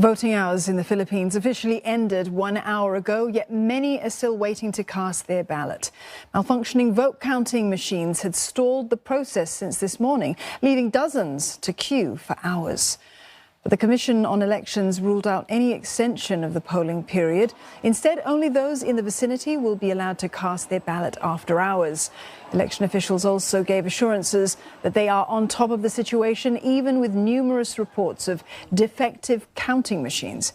Voting hours in the Philippines officially ended 1 hour ago, yet many are still waiting to cast their ballot. Malfunctioning vote counting machines had stalled the process since this morning, leaving dozens to queue for hours. But the Commission on Elections ruled out any extension of the polling period. Instead, only those in the vicinity will be allowed to cast their ballot after hours. Election officials also gave assurances that they are on top of the situation, even with numerous reports of defective counting machines.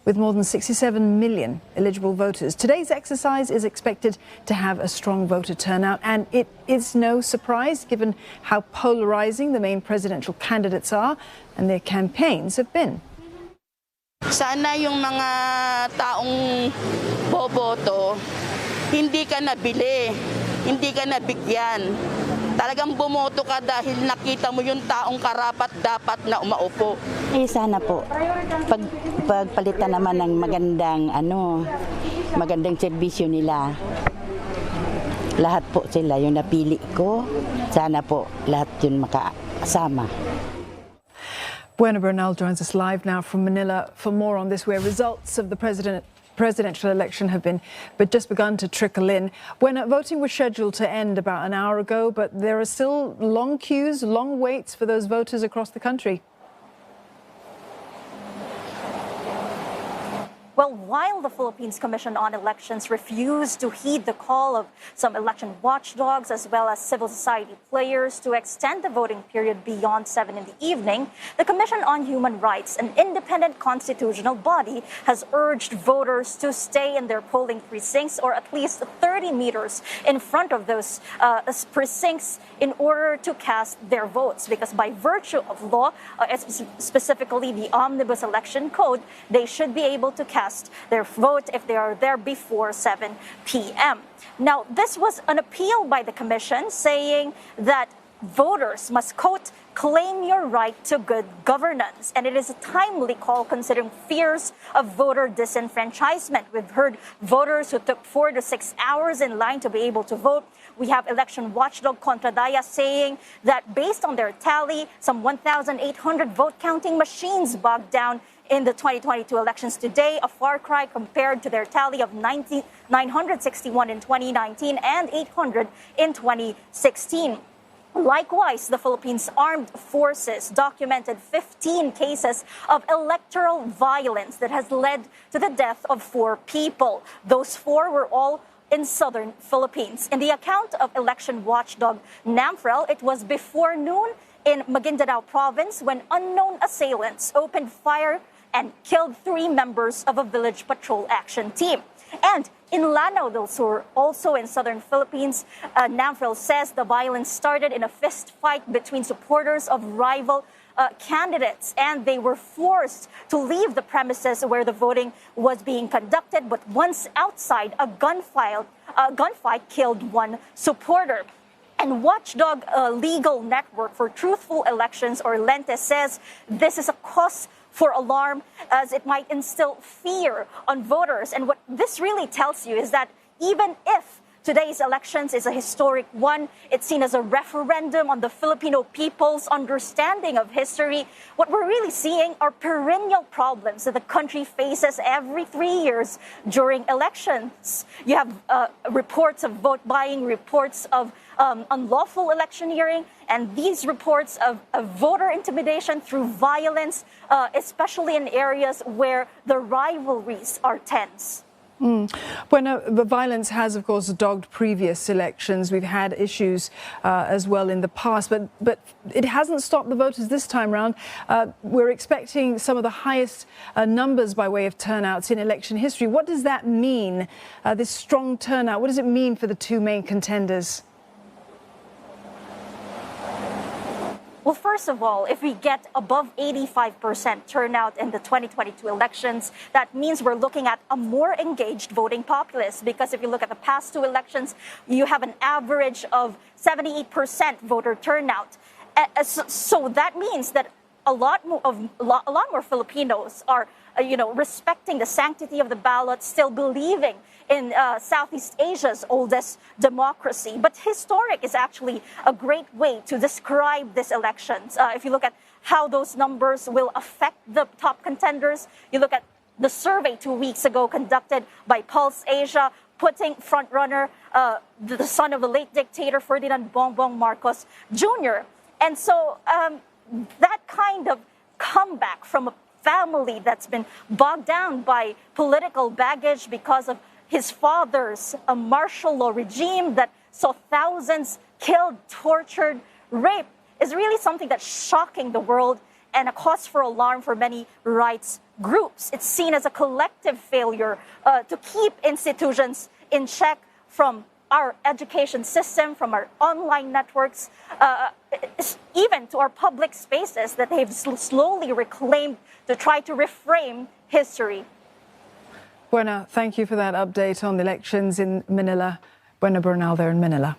With more than 67 million eligible voters, today's exercise is expected to have a strong voter turnout, and it is no surprise given how polarizing the main presidential candidates are and their campaigns have been. Sana yung mga taong boboto, hindi ka nabili, hindi ka nabigyan. Talagang bumoto ka dahil nakita mo yung taong karapat-dapat na umaupo. Sana po, pagpalitan naman ng magandang serbisyo nila. Lahat po sila yung napili ko. Sana po lahat yun makasama. Buena Bernal joins us live now from Manila for more on this, where results of the presidential election have just begun to trickle in. When voting was scheduled to end about an hour ago, but there are still long queues, long waits for those voters across the country. Well, while the Philippines Commission on Elections refused to heed the call of some election watchdogs as well as civil society players to extend the voting period beyond 7 in the evening, the Commission on Human Rights, an independent constitutional body, has urged voters to stay in their polling precincts or at least 30 meters in front of those precincts in order to cast their votes, because by virtue of law, specifically the Omnibus Election Code, they should be able to cast their vote if they are there before 7 p.m. Now, this was an appeal by the Commission saying that voters must, quote, claim your right to good governance. And it is a timely call considering fears of voter disenfranchisement. We've heard voters who took 4 to 6 hours in line to be able to vote. We have election watchdog Contradaya saying that based on their tally, some 1,800 vote counting machines bogged down in the 2022 elections today, a far cry compared to their tally of 961 in 2019 and 800 in 2016. Likewise, the Philippines Armed Forces documented 15 cases of electoral violence that has led to the death of 4 people. Those 4 were all in southern Philippines. In the account of election watchdog NAMFREL, it was before noon in Maguindanao province when unknown assailants opened fire and killed 3 members of a village patrol action team. And in Lanao del Sur, also in southern Philippines, NAMFREL says the violence started in a fist fight between supporters of rival candidates, and they were forced to leave the premises where the voting was being conducted. But once outside, a gunfight killed 1 supporter. And Watchdog Legal Network for Truthful Elections, or LENTE, says this is a cause for alarm as it might instill fear on voters. And what this really tells you is that even if today's elections is a historic one, it's seen as a referendum on the Filipino people's understanding of history, what we're really seeing are perennial problems that the country faces every 3 years during elections. You have reports of vote buying, reports of unlawful electioneering, and these reports of voter intimidation through violence, especially in areas where the rivalries are tense. Well, the violence has, of course, dogged previous elections. We've had issues as well in the past, but it hasn't stopped the voters this time round. We're expecting some of the highest numbers by way of turnouts in election history. What does that mean, this strong turnout? What does it mean for the 2 main contenders? Well, first of all, if we get above 85% turnout in the 2022 elections, that means we're looking at a more engaged voting populace. Because if you look at the past 2 elections, you have an average of 78% voter turnout. So that means that a lot more Filipinos are, respecting the sanctity of the ballot, still believing in Southeast Asia's oldest democracy. But historic is actually a great way to describe these elections. If you look at how those numbers will affect the top contenders. You look at the survey 2 weeks ago conducted by Pulse Asia, putting frontrunner, the son of the late dictator Ferdinand Bongbong Marcos Jr. And so that kind of comeback from a family that's been bogged down by political baggage because of his father's martial law regime that saw thousands killed, tortured, raped, is really something that's shocking the world and a cause for alarm for many rights groups. It's seen as a collective failure to keep institutions in check, from our education system, from our online networks, even to our public spaces that they've slowly reclaimed to try to reframe history. Buena, thank you for that update on the elections in Manila. Buena Bernal there in Manila.